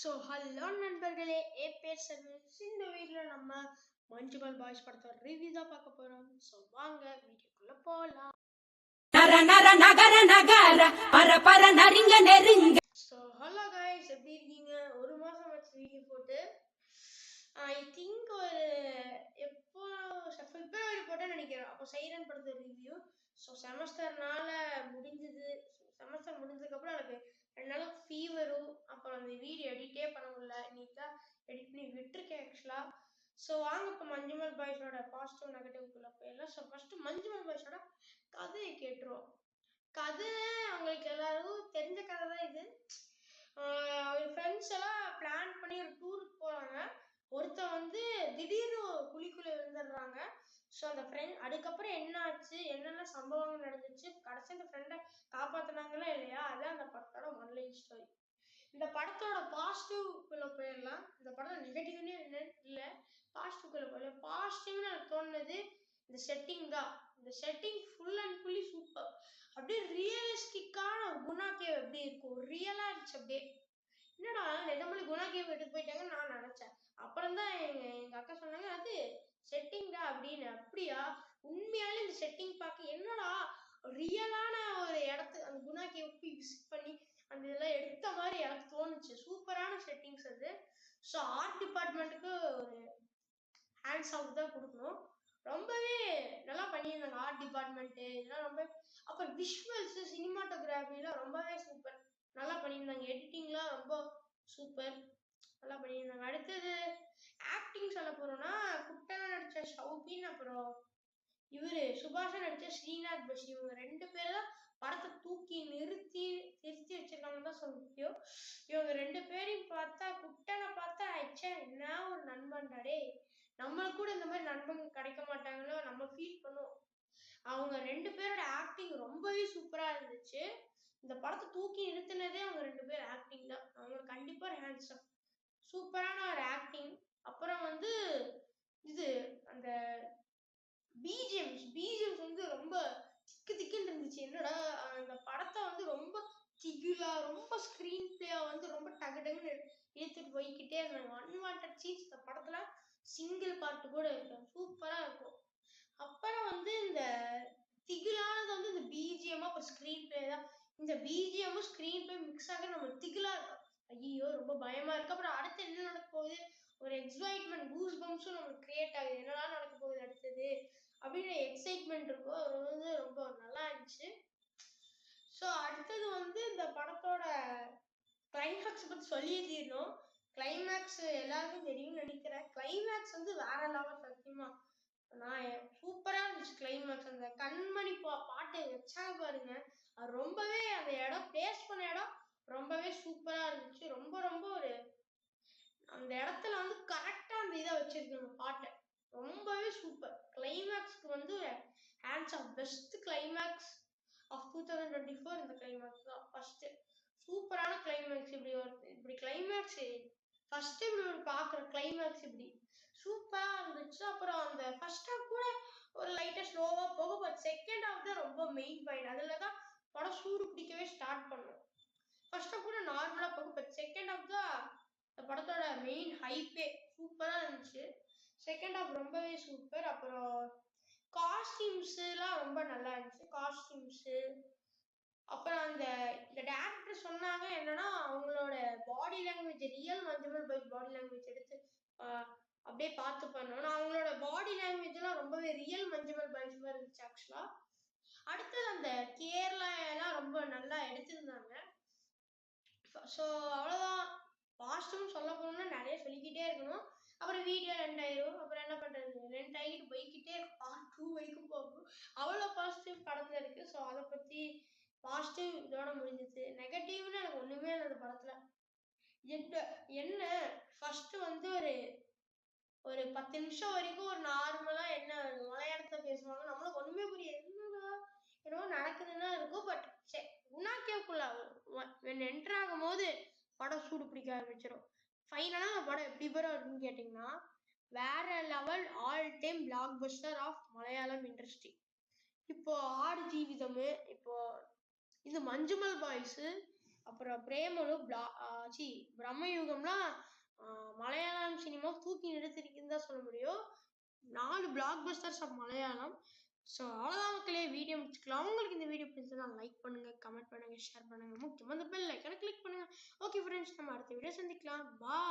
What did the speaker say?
Hello நண்பர்களே, இந்த வீடியோல நம்ம மஞ்சுமல் பாய்ஸ் படத்தோட ரிவ்யூ தான் பார்க்க போறோம். வாங்க வீடியோக்குள்ள போலாம். ஹலோ गाइस, எப்படி இருக்கீங்க? ஒரு மாசம் ஆச்சு வீடியோ போட்டு. ஐ திங்க் ஒரு எப்போ பிப்ரவரி போட்டேன்னு நினைக்கிறேன். அப்போ சைரன் படத்தோட ரிவ்யூ. செமஸ்டர்னால முடிஞ்சது. செமஸ்டர் முடிஞ்சதுக்கு அப்புறம் எனக்கு 2 நாள் ஃபீவரும், அப்புறம் அந்த வீடியோ எடிட்டே பண்ண முடியல. இன்னைக்கு தான் எடிட் பண்ணி விட்டுருக்கேன் ஆக்சுவலா. வாங்க இப்போ மஞ்சுமல் பாய்ஸோட பாசிட்டிவ் நெகட்டிவ்க்குள்ள போயிடலாம். ஃபர்ஸ்ட் மஞ்சுமல் பாய்ஸோட கதையை கேட்டுருவோம். கதை அவங்களுக்கு எல்லாரும் தெரிஞ்ச கதை தான் இது. அவங்க ஃப்ரெண்ட்ஸ் எல்லாம் பிளான் பண்ணி ஒரு டூருக்கு போறாங்க. ஒருத்தன் வந்து திடீர்னு குழிக்குள்ள விழுந்துடுறாங்க. அந்த ஃப்ரெண்ட் அதுக்கப்புறம் என்ன ஆச்சு, என்னென்ன சம்பவங்கள் நடந்துச்சு, கடைசி அந்த ஃப்ரெண்டை காப்பாத்தினாங்களா இல்லையா, அதான் அந்த படத்தோட ஒன்லைன் ஸ்டோரி. இந்த படத்தோட பாசிட்டிவ்குள்ள போயிடலாம். இந்த படம் நெகட்டிவ்னே இல்லை, பாசிட்டிவ்குள்ள போயிடலாம். பாசிட்டிவ்னு எனக்கு தோணுது இந்த செட்டிங் தான். இந்த setting full and fully super. அப்படியே ரியலிஸ்டிக்கான ஒரு குணா கேவ் எப்படி இருக்கும், ரியலா இருந்துச்சு. அப்படியே என்னடா நிஜமாலே குணா கேவ் எடுத்து போயிட்டாங்கன்னு நான் நினைச்சேன். அப்புறம் தான் எங்க அக்கா சொன்னாங்க அது செட்டிங் தான் அப்படின்னு. அப்படியா? உண்மையாலே இந்த செட்டிங் பார்க்க என்னடா ரியலான ஒரு இடத்துக்கு அந்த குணா கேவ் போய் விசிட் பண்ணி அந்த இதெல்லாம் எடுத்த மாதிரி எனக்கு தோணுச்சு. சூப்பரான செட்டிங்ஸ் அது. ஆர்ட் டிபார்ட்மெண்ட்டுக்கு ஒரு ஹேண்ட்ஸ் ஆஃப் தான் கொடுக்கணும். ரொம்பவே நல்லா பண்ணியிருந்தாங்க ஆர்ட் டிபார்ட்மெண்ட் இதெல்லாம் ரொம்ப. அப்புறம் விஷுவல்ஸ், சினிமாட்டோகிராஃபிலாம் ரொம்பவே சூப்பர், நல்லா பண்ணியிருந்தாங்க. எடிட்டிங்லாம் ரொம்ப சூப்பர், நல்லா பண்ணியிருந்தாங்க. அடுத்தது ஆக்டிங் சொல்ல போறோம்னா, குட்டனா நடிச்ச ஷவுபின், அப்புறம் இவரு சுபாஷா நடிச்ச ஸ்ரீநாத் பஷி, இவங்க 2 பேரும் தான் படத்தை தூக்கி நிறுத்தி வச்சிருக்காங்கன்னு தான் சொல்ல முடியும். இவங்க 2 பேரையும் பார்த்தா, குட்டனை பார்த்தா என்ன ஒரு நண்பன்டாடே, நம்மளுக்கு கூட இந்த மாதிரி நண்பன் கிடைக்க மாட்டாங்களோ நம்ம ஃபீல் பண்ணுவோம். அவங்க 2 பேரோட ஆக்டிங் ரொம்பவே சூப்பரா இருந்துச்சு. இந்த படத்தை தூக்கி நிறுத்தினதே அவங்க 2 பேர் ஆக்டிங் தான். அவங்களுக்கு கண்டிப்பா ஒரு ஹேண்ட்ஸ் அப், சூப்பரான ஒரு ஆக்டிங். அப்புறம் வந்து இது அந்த பிஜிஎம்ஸ் வந்து ரொம்ப திக்குன்னு இருந்துச்சு. என்னடா அந்த படத்தை வந்து ரொம்ப திகிலா, ரொம்ப ஸ்கிரீன் பிளேயா வந்து ரொம்ப டகுன்னு இழுத்துட்டு போய்கிட்டே இருந்தாங்க. அன்வான்டட் சீன்ஸ் இந்த படத்துல சிங்கிள் பார்ட் கூட இருக்கும், சூப்பரா இருக்கும். அப்புறம் வந்து இந்த திகிலானது வந்து இந்த பிஜிஎம் அப்புறம் ஸ்கிரீன் பிளே தான். இந்த பிஜிஎம் ஸ்கிரீன் பிளே மிக்ஸ் ஆக நம்ம திகிலா இருக்கும். ஐயோ ரொம்ப பயமா இருக்கு. அப்புறம் அடுத்து என்ன நடக்க போகுது, ஒரு எக்ஸைட்மெண்ட், கூஸ் பம்ப்ஸும் நமக்கு கிரியேட் ஆகுது. என்னடா நடக்க போகுது அடுத்தது அப்படின்னு எக்ஸைட்மெண்ட் இருக்கும். அது வந்து ரொம்ப நல்லா இருந்துச்சு. அடுத்தது வந்து இந்த படத்தோட கிளைமேக்ஸ் பத்தி சொல்லியே தீரணும். கிளைமேக்ஸ் எல்லாருக்கும் தெரியும்னு நினைக்கிறேன். கிளைமேக்ஸ் வந்து வேற லெவல். சத்தியமா நான் சூப்பரா இருந்துச்சு கிளைமேக்ஸ். அந்த கண்மணி பாட்டு வச்சாங்க பாருங்க, அது ரொம்பவே அந்த இடம் பிளேஸ் பண்ண இடம் ரொம்பவே சூப்பரா இருந்துச்சு. ரொம்ப ரொம்ப ஒரு அந்த இடத்துல வந்து கரெக்டா அந்த இதை வச்சிருக்காங்க பாட்டை, ரொம்பவே சூப்பர். கிளைமேக்ஸ்க்கு வந்து hands off, best climax of 2024 இந்த கிளைமேக்ஸ் தான். ஃபர்ஸ்ட் சூப்பரான கிளைமேக்ஸ். இப்படி கிளைமேக்ஸ் ஃபர்ஸ்ட் இப்படி ஒரு பார்க்குற கிளைமேக்ஸ் இப்படி சூப்பரா இருந்துச்சு. அப்புறம் அந்த ஃபர்ஸ்ட் ஹாஃப் கூட ஒரு லைட்டா ஸ்லோவா போகும், பட் செகண்ட் ஹாஃப் தான் ரொம்ப மெயின் பாயிண்ட். அதுல தான் படம் சூடு பிடிக்கவே ஸ்டார்ட் பண்ணும். ஃபர்ஸ்ட் ஹாஃப் கூட நார்மலா போகும், பட் செகண்ட் ஹாஃப் தான் இந்த படத்தோட மெயின் ஹைப்பே. சூப்பரா இருந்துச்சு செகண்ட் ஹாஃப், ரொம்பவே சூப்பர். அப்புறம் காஸ்டியூம்ஸ் எல்லாம் ரொம்ப நல்லா இருந்துச்சு. காஸ்டியூம்ஸ் அப்புறம் இந்த டேரக்டர் சொன்னாங்க என்னன்னா, அவங்களோட body language, real Manjummel boys body language எடுத்து அப்படியே பார்த்து பண்ணோம். அவங்களோட பாடி லாங்குவேஜ் எல்லாம் ரொம்பவே ரியல் மஞ்சுமல் பாய்ஸ் மாதிரி இருந்துச்சு ஆக்சுவலா. அடுத்தது அந்த கேரளா எல்லாம் ரொம்ப நல்லா எடுத்திருந்தாங்க. அவ்வளவுதான். பாசிட்டிவ் சொல்ல போகணும்னா நிறைய சொல்லிக்கிட்டே இருக்கணும். அப்புறம் வீடியோ 2 ஆயிரும். அப்புறம் என்ன பண்றது, 2 ஆகிட்டு போய்கிட்டே பார்ட் 2 வரைக்கும் போகும். அவ்வளோ பாசிட்டிவ் படத்துல இருக்கு. அதை பத்தி பாசிட்டிவ் இதோட முடிஞ்சிச்சு. நெகட்டிவ்னு எனக்கு ஒண்ணுமே இல்லை அந்த படத்துல. என்ன ஃபர்ஸ்ட் வந்து ஒரு 10 நிமிஷம் வரைக்கும் ஒரு நார்மலா என்ன மலையாளத்தை பேசுவாங்க, நம்மளுக்கு ஒண்ணுமே புரியாது, என்னவோ நடக்குதுன்னா இருக்கும். பட் குணாக்கேவுக்குள்ள என்டர் ஆகும் போது படம் சூடு பிடிக்க ஆரம்பிச்சிடும். ஃபைனலா படம் எப்படி இருக்குன்னு கேட்டீங்கன்னா, வேற level, all time blockbuster of Malayalam industry. இப்போ ஆடு ஜீவிதம், இப்போ இது மஞ்சுமல் பாய்ஸ், அப்புறம் பிரேமலு பிரம்மயுகம்லாம் மலையாளம் சினிமா தூக்கி நிறுத்திருக்குன்னு தான் சொல்ல முடியும். 4 blockbusters of Malayalam. So அவ்வளோதான் மக்களே, வீடியோ முடிச்சுக்கலாம். உங்களுக்கு இந்த வீடியோ பிடிச்சதுன்னா லைக் பண்ணுங்க, கமெண்ட் பண்ணுங்க, ஷேர் பண்ணுங்க, முக்கியமாக இந்த பெல் ஐக்கானை கிளிக் பண்ணுங்க. ஓகே ஃப்ரெண்ட்ஸ், நம்ம அடுத்த வீடியோ சந்திக்கலாம். பாய்.